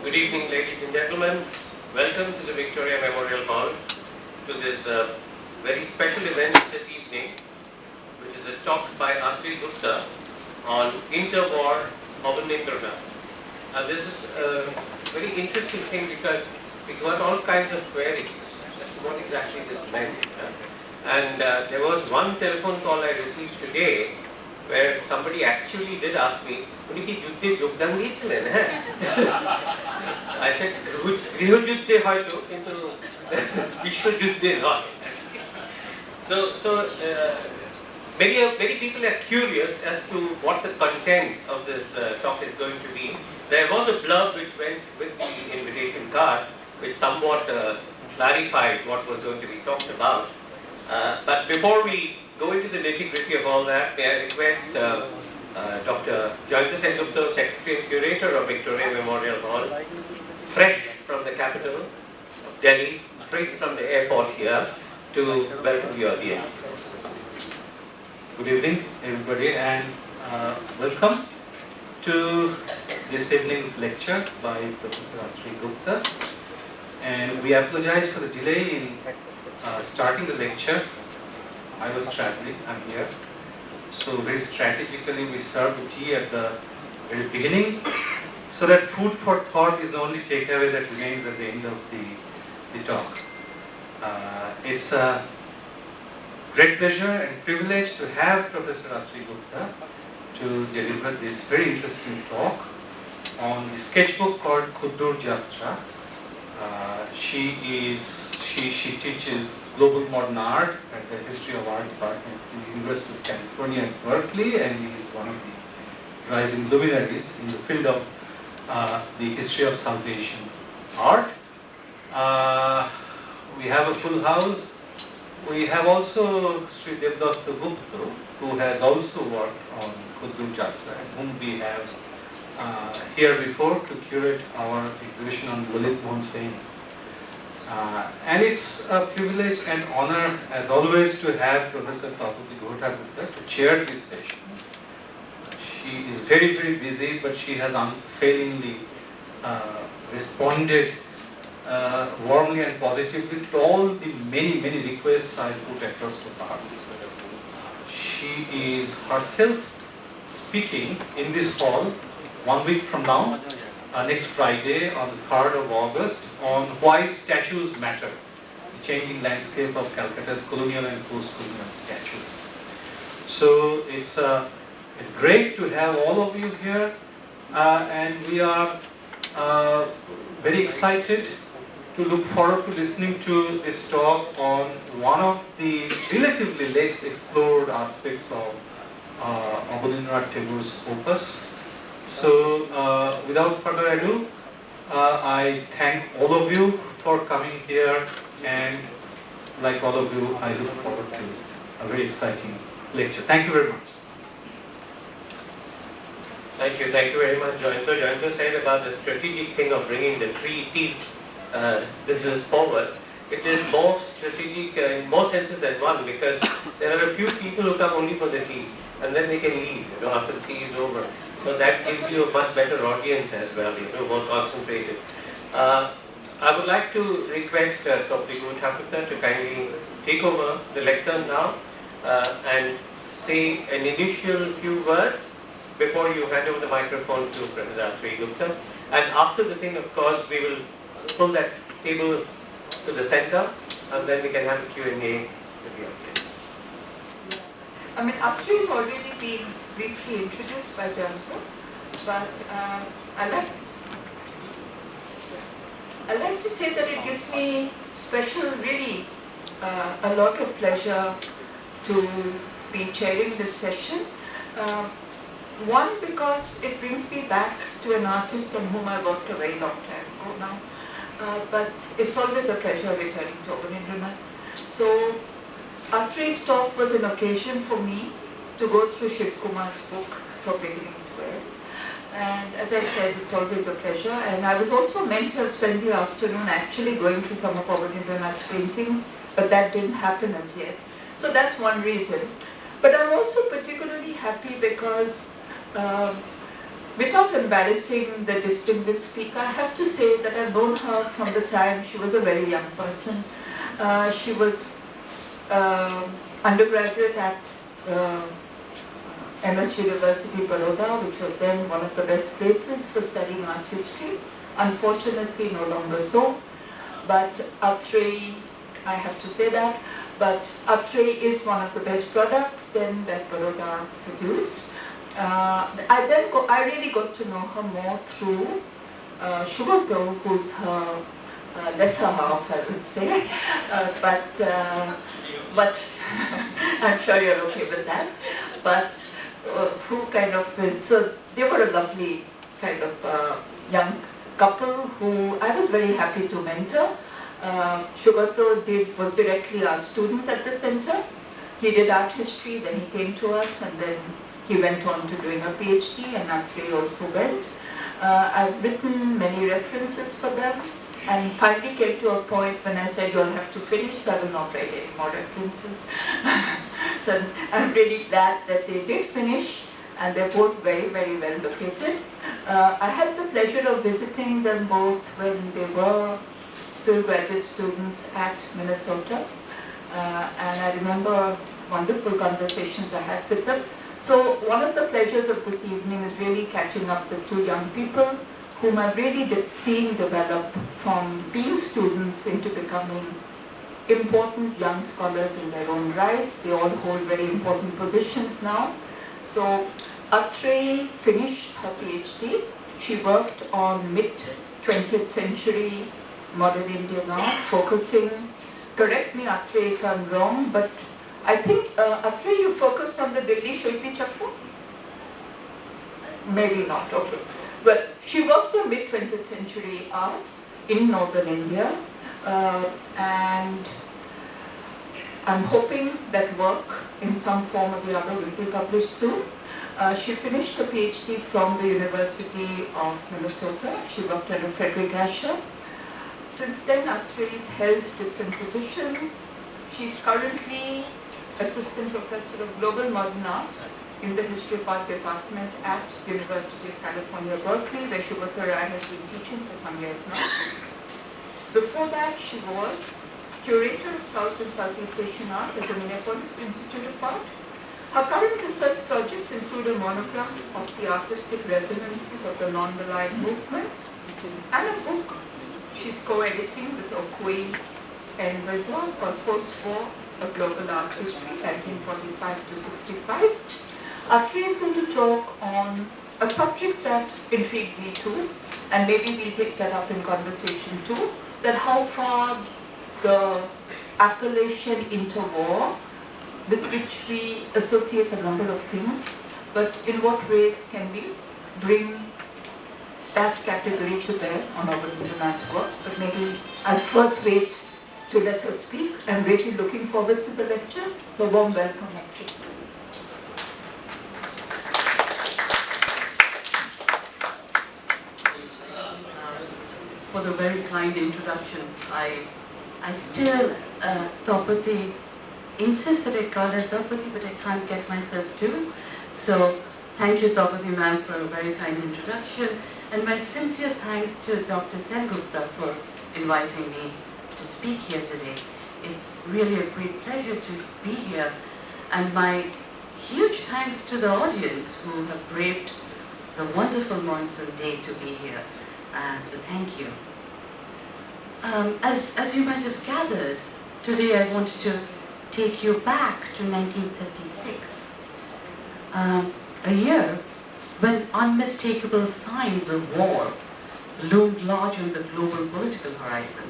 Good evening, ladies and gentlemen. Welcome to the Victoria Memorial Hall to this very special event this evening, which is a talk by Atreyee Gupta on Interwar Abanindranath. This is a very interesting thing because we got all kinds of queries as to what exactly this meant. And there was one telephone call I received today where somebody actually did ask me, I said, Grihojuddhe hoyto, kintu Vishwajuddhe not. So many people are curious as to what the content of this talk is going to be. There was a blurb which went with the invitation card, which somewhat clarified what was going to be talked about. But before we go into the nitty-gritty of all that, may I request Dr. Guha-Thakurta, Secretary and Curator of Victoria Memorial Hall, fresh from the capital of Delhi, straight from the airport here, to welcome the audience. Good evening, everybody, and welcome to this evening's lecture by Professor Atreyee Gupta. And we apologize for the delay in starting the lecture. I was traveling, I'm here. So very strategically we served the tea at the very beginning, so that food for thought is the only takeaway that remains at the end of the talk. It's a great pleasure and privilege to have Professor Atreyee Gupta to deliver this very interesting talk on a sketchbook called Khuddur Jatra. She teaches global modern art at the History of Art department in the University of California at Berkeley, and he is one of the rising luminaries in the field of the history of South Asian art. We have a full house. We have also Sri Devdatta Gupta, who has also worked on Khuddur Jatra, and whom we have here before to curate our exhibition on Lalit Mohan Sen. And it's a privilege and honor, as always, to have Professor Tapati Guha-Thakurta to chair this session. She is very, very busy, but she has unfailingly responded warmly and positively to all the many requests I put across to her. She is herself speaking in this hall 1 week from now, next Friday on the 3rd of August, on Why Statues Matter, the changing landscape of Calcutta's colonial and post-colonial statue. So it's great to have all of you here, and we are very excited to look forward to listening to this talk on one of the relatively less explored aspects of Abanindranath Tagore's opus. So without further ado, I thank all of you for coming here, and like all of you, I look forward to a very exciting lecture. Thank you very much. Thank you very much, Joyanta. Joyanta said about the strategic thing of bringing the three teeth business forward. It is more strategic in more senses than one, because there are a few people who come only for the tea, and then they can leave, after the tea is over. So that gives you a much better audience as well, more concentrated. I would like to request Dr. Guha-Thakurta to kindly take over the lectern now and say an initial few words before you hand over the microphone to Professor Atreyee Gupta. And after the thing, of course, we will pull that table to the center, and then we can have a Q&A with the audience. I mean, Atreyee has already been briefly introduced by Jonathan, but I'd like to say that it gives me really a lot of pleasure to be chairing this session. One, because it brings me back to an artist on whom I worked a very long time ago now, but it's always a pleasure returning to Abanindranath. So Atreyee's talk was an occasion for me to go through Shiv Kumar's book from beginning to end. And as I said, it's always a pleasure. And I was also meant to spend the afternoon actually going through some of Abanindranath's paintings, but that didn't happen as yet. So that's one reason. But I'm also particularly happy because without embarrassing the distinguished speaker, I have to say that I've known her from the time she was a very young person. She was undergraduate at MS University, Baroda, which was then one of the best places for studying art history. Unfortunately, no longer so. But Atreyee, I have to say that, but Atreyee is one of the best products then that Baroda produced. I really got to know her more through Sugato, who's her lesser half, I would say, but I'm sure you're okay with that. But who kind of is, so they were a lovely kind of young couple who I was very happy to mentor. Sugato was directly our student at the center. He did art history, then he came to us, and then he went on to doing a PhD, and Atreyee also went. I've written many references for them, and finally came to a point when I said, you'll have to finish, so I will not write any more references. So I'm really glad that they did finish, and they're both very, very well located. I had the pleasure of visiting them both when they were still graduate students at Minnesota, and I remember wonderful conversations I had with them. So one of the pleasures of this evening is really catching up with two young people whom I've really seen develop from being students into becoming important young scholars in their own right. They all hold very important positions now. So Atreyee finished her PhD. She worked on mid-20th century modern Indian art, focusing, correct me Atreyee if I'm wrong, but I think Atreyee, you focused on the Delhi Shilpi Chakra? Maybe not, okay. Well, she worked on mid-20th century art in northern India, and I'm hoping that work in some form or the other will be published soon. She finished her PhD from the University of Minnesota. She worked under Frederick Asher. Since then, Atreyee's held different positions. She's currently Assistant Professor of Global Modern Art in the History of Art Department at University of California, Berkeley, where Sugato Rai has been teaching for some years now. Before that, she was Curator of South and Southeast Asian Art at the Minneapolis Institute of Art. Her current research projects include a monograph of the artistic resonances of the non-aligned movement and a book she's co-editing with Okui and Rizal called Post-War, a Global Art History, 1945 to 65. Atreyee is going to talk on a subject that intrigued me too, and maybe we'll take that up in conversation too, that how far the appellation interwar, with which we associate a number of things, but in what ways can we bring that category to bear on Abanindranath's work. But maybe I'll first wait to let her speak. I'm really looking forward to the lecture, so warm welcome, Atreyee. For the very kind introduction. I still, Tapati, insist that I call her Tapati, but I can't get myself to. So thank you, Tapati ma'am, for a very kind introduction. And my sincere thanks to Dr. Gupta for inviting me to speak here today. It's really a great pleasure to be here. And my huge thanks to the audience who have braved the wonderful monsoon day to be here. So thank you. As you might have gathered, today I wanted to take you back to 1936, a year when unmistakable signs of war loomed large on the global political horizon.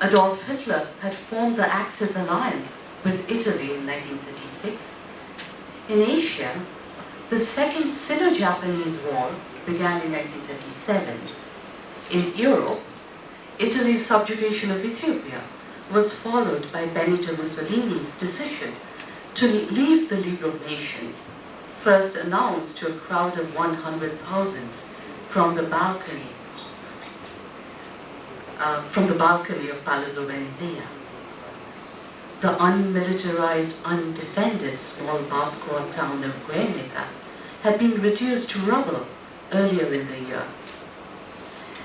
Adolf Hitler had formed the Axis alliance with Italy in 1936. In Asia, the Second Sino-Japanese War began in 1937. In Europe, Italy's subjugation of Ethiopia was followed by Benito Mussolini's decision to leave the League of Nations, first announced to a crowd of 100,000 from the balcony of Palazzo Venezia. The unmilitarized, undefended small Basque town of Guernica had been reduced to rubble earlier in the year.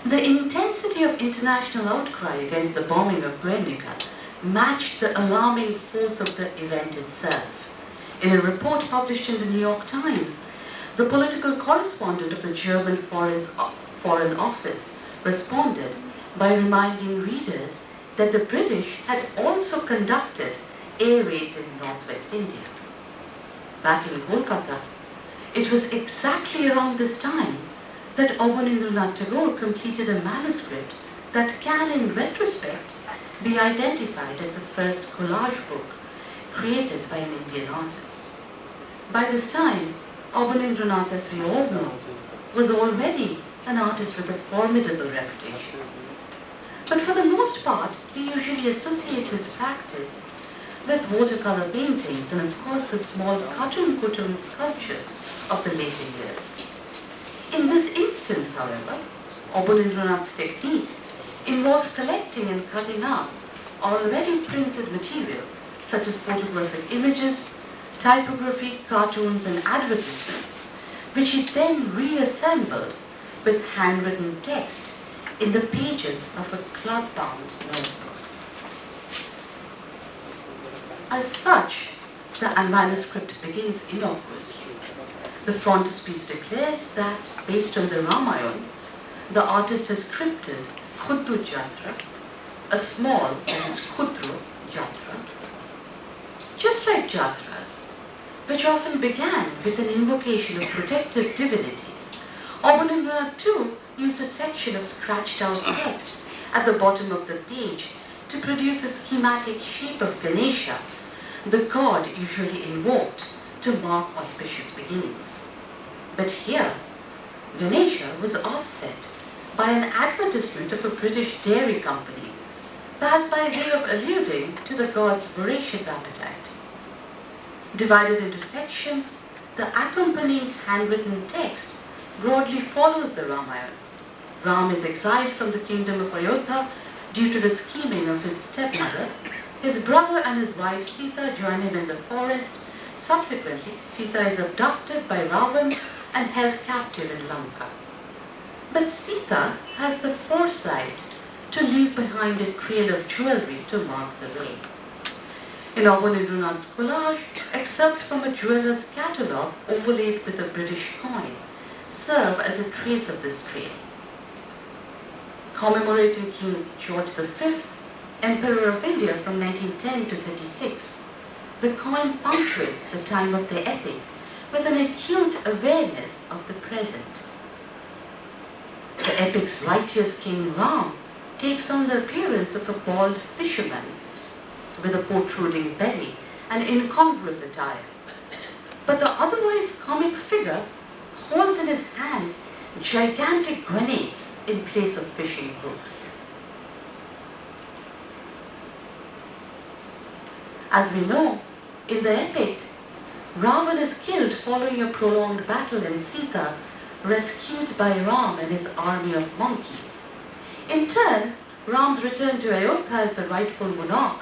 The intensity of international outcry against the bombing of Guernica matched the alarming force of the event itself. In a report published in the New York Times, the political correspondent of the German Foreign Office responded by reminding readers that the British had also conducted air raids in northwest India. Back in Kolkata, it was exactly around this time that Abanindranath Tagore completed a manuscript that can, in retrospect, be identified as the first collage book created by an Indian artist. By this time, Abanindranath, as we all know, was already an artist with a formidable reputation. But for the most part, we usually associate his practice with watercolor paintings and, of course, the small cartoon sculptures of the later years. In this instance, however, Abanindranath's technique involved collecting and cutting up already printed material such as photographic images, typography, cartoons and advertisements, which he then reassembled with handwritten text in the pages of a cloth-bound notebook. As such, the manuscript begins innocuously. The frontispiece declares that, based on the Ramayana, the artist has scripted Khuddu Jatra, a small, that is Khudru Jatra. Just like Jatras, which often began with an invocation of protective divinities, Abanindranath too used a section of scratched out text at the bottom of the page to produce a schematic shape of Ganesha, the god usually invoked to mark auspicious beginnings. But here, Ganesha was offset by an advertisement of a British dairy company, perhaps by way of alluding to the god's voracious appetite. Divided into sections, the accompanying handwritten text broadly follows the Ramayana. Ram is exiled from the kingdom of Ayodhya due to the scheming of his stepmother. His brother and his wife Sita join him in the forest. Subsequently, Sita is abducted by Ravan and held captive in Lanka. But Sita has the foresight to leave behind a trail of jewelry to mark the way. In Abanindranath's collage, excerpts from a jeweller's catalogue overlaid with a British coin serve as a trace of this trail. Commemorating King George V, Emperor of India from 1910 to 36, the coin punctuates the time of the epic with an acute awareness of the present. The epic's righteous King Ram takes on the appearance of a bald fisherman with a protruding belly and incongruous attire. But the otherwise comic figure holds in his hands gigantic grenades in place of fishing hooks. As we know, in the epic, Ravan is killed following a prolonged battle and Sita rescued by Ram and his army of monkeys. In turn, Ram's return to Ayodhya as the rightful monarch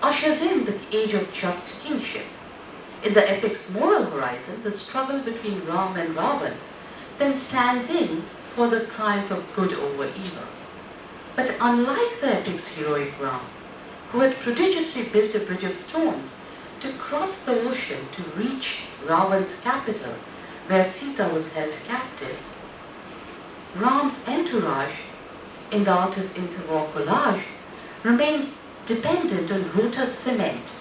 ushers in the age of just kingship. In the epic's moral horizon, the struggle between Ram and Ravan then stands in for the triumph of good over evil. But unlike the epic's heroic Ram, who had prodigiously built a bridge of stones to cross the ocean to reach Ravan's capital, where Sita was held captive, Ram's entourage in the artist's Interwar collage remains dependent on Lotus Cement,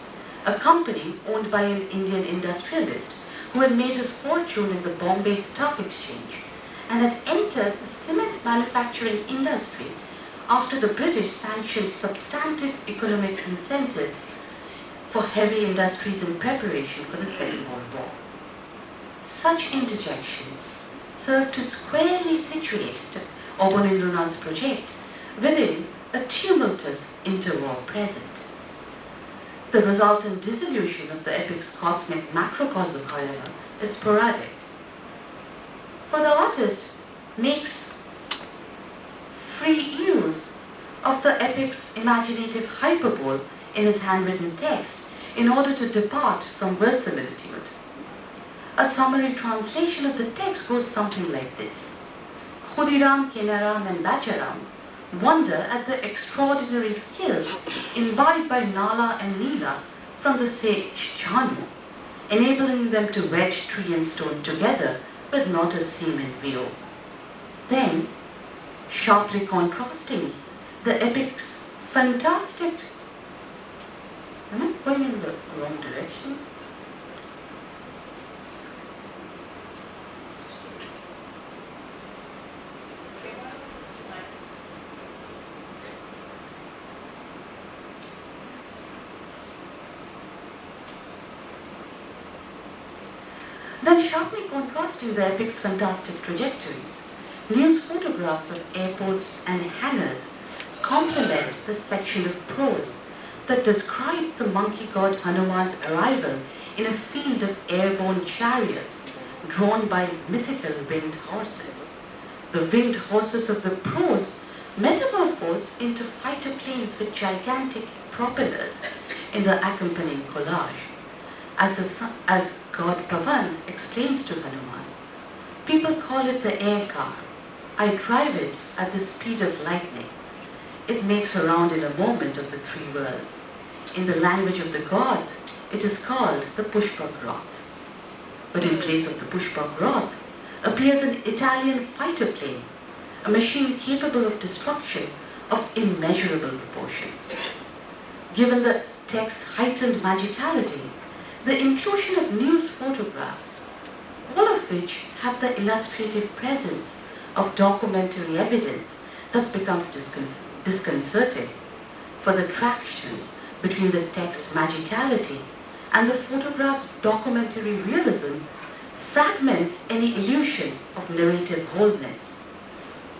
a company owned by an Indian industrialist who had made his fortune in the Bombay Stock Exchange and had entered the cement manufacturing industry after the British sanctioned substantive economic incentive for heavy industries in preparation for the Second World War. Such interjections served to squarely situate Abanindranath's project within a tumultuous interwar present. The resultant dissolution of the epic's cosmic macrocosm, however, is sporadic. For the artist makes free use of the epic's imaginative hyperbole in his handwritten text in order to depart from verisimilitude. A summary translation of the text goes something like this. Khudiram, Kenaram and Bacharam wonder at the extraordinary skills imbibed by Nala and Neela from the sage Jhanu, enabling them to wedge tree and stone together with not a seam in view. Then, sharply contrasting the epic's fantastic... Am I going in the wrong direction? Then sharply contrasting the epic's fantastic trajectories, news photographs of airports and hangars complement the section of prose that describe the monkey god Hanuman's arrival in a field of airborne chariots drawn by mythical winged horses. The winged horses of the prose metamorphose into fighter planes with gigantic propellers in the accompanying collage. As God Pavan explains to Hanuman, people call it the air car. I drive it at the speed of lightning. It makes around in a moment of the three worlds. In the language of the gods, it is called the Pushpak Rath. But in place of the Pushpak Rath appears an Italian fighter plane, a machine capable of destruction of immeasurable proportions. Given the text's heightened magicality, the inclusion of news photographs, all of which have the illustrative presence of documentary evidence, thus becomes disconcerting, for the traction between the text's magicality and the photograph's documentary realism fragments any illusion of narrative wholeness.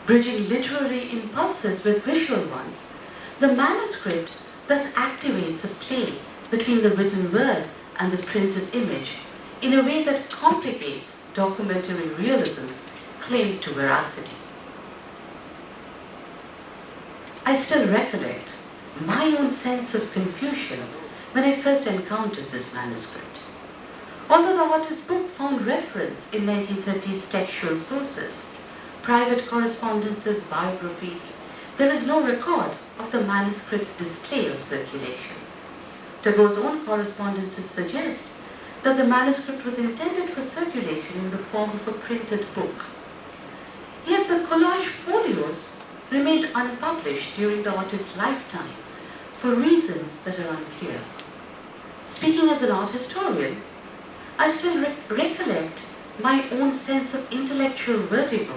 Bridging literary impulses with visual ones, the manuscript thus activates a play between the written word and the printed image in a way that complicates documentary realism's claim to veracity. I still recollect my own sense of confusion when I first encountered this manuscript. Although the artist's book found reference in 1930s textual sources, private correspondences, biographies, there is no record of the manuscript's display or circulation. Tagore's own correspondences suggest that the manuscript was intended for circulation in the form of a printed book. Yet the collage folios remained unpublished during the artist's lifetime for reasons that are unclear. Speaking as an art historian, I still recollect my own sense of intellectual vertigo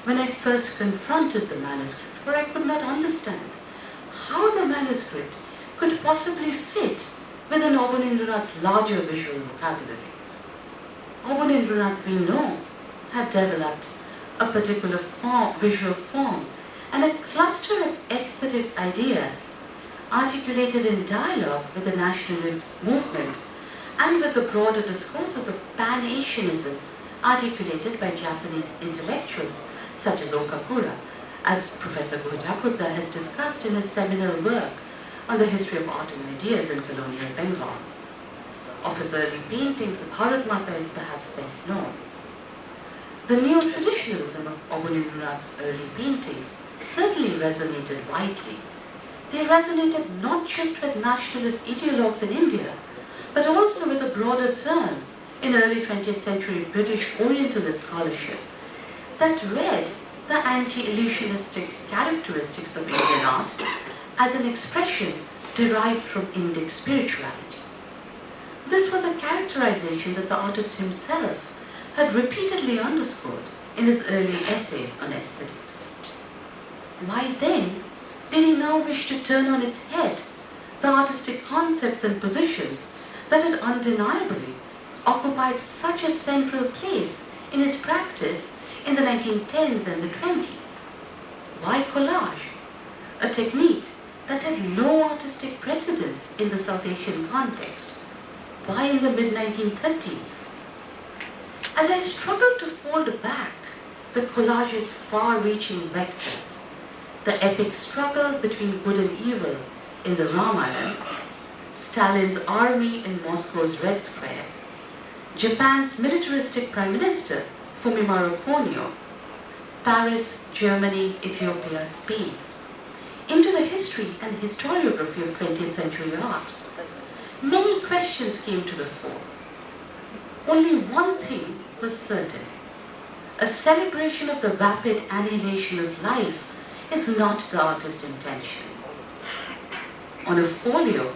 when I first confronted the manuscript, for I could not understand how the manuscript could possibly fit within Abanindranath's larger visual vocabulary. Abanindranath, we know, had developed a particular visual form and a cluster of aesthetic ideas articulated in dialogue with the nationalist movement and with the broader discourses of Pan-Asianism articulated by Japanese intellectuals such as Okakura, as Professor Guha-Thakurta has discussed in his seminal work on the history of art and ideas in colonial Bengal. Of his early paintings, Bharat Mata is perhaps best known. The neo-traditionalism of Abanindranath's early paintings certainly resonated widely. They resonated not just with nationalist ideologues in India, but also with a broader turn in early 20th century British Orientalist scholarship that read the anti-illusionistic characteristics of Indian art as an expression derived from Indic spirituality. This was a characterization that the artist himself had repeatedly underscored in his early essays on aesthetics. Why then did he now wish to turn on its head the artistic concepts and positions that had undeniably occupied such a central place in his practice in the 1910s and the 20s? Why collage, a technique that had no artistic precedence in the South Asian context? Why in the mid-1930s? As I struggled to fold back the collage's far-reaching vectors, the epic struggle between good and evil in the Ramayana, Stalin's army in Moscow's Red Square, Japan's militaristic Prime Minister, Fumimaro Kono, Paris, Germany, Ethiopia, Spain. Into the history and historiography of 20th century art, many questions came to the fore. Only one thing was certain. A celebration of the vapid annihilation of life is not the artist's intention. On a folio,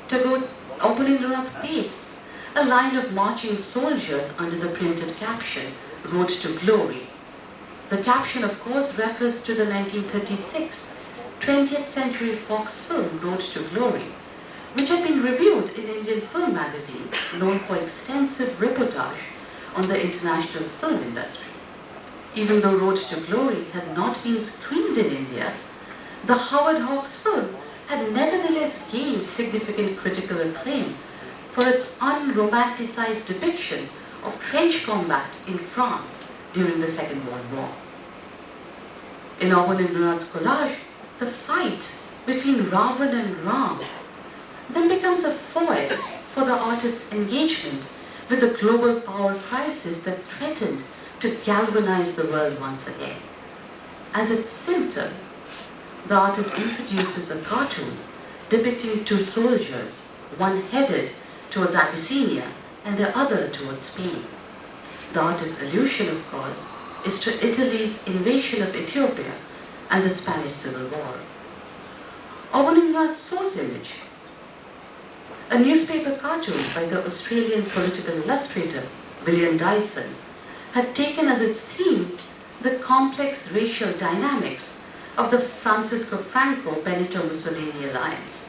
Abanindranath pastes a line of marching soldiers under the printed caption, "Road to Glory." The caption, of course, refers to the 1936 20th century Fox film, Road to Glory, which had been reviewed in Indian film magazines, known for extensive reportage on the international film industry. Even though Road to Glory had not been screened in India, the Howard Hawks film had nevertheless gained significant critical acclaim for its unromanticized depiction of trench combat in France during the Second World War. In Abanindranath's collage, the fight between Ravan and Ram then becomes a foil for the artist's engagement with the global power crisis that threatened to galvanize the world once again. As its symptom, the artist introduces a cartoon depicting two soldiers, one headed towards Abyssinia and the other towards Spain. The artist's allusion, of course, is to Italy's invasion of Ethiopia and the Spanish Civil War. Abanindranath's source image, a newspaper cartoon by the Australian political illustrator William Dyson, had taken as its theme the complex racial dynamics of the Francisco Franco-Benito Mussolini alliance.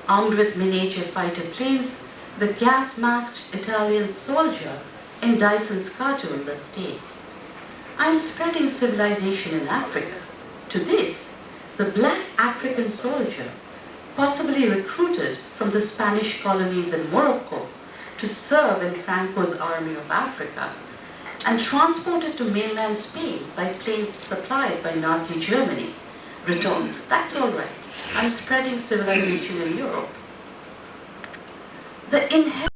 Armed with miniature fighter planes, the gas-masked Italian soldier in Dyson's cartoon thus states, "I am spreading civilization in Africa. To this, the black African soldier, possibly recruited from the Spanish colonies in Morocco to serve in Franco's Army of Africa, and transported to mainland Spain by planes supplied by Nazi Germany, returns, that's all right, I'm spreading civilization in Europe." The inherent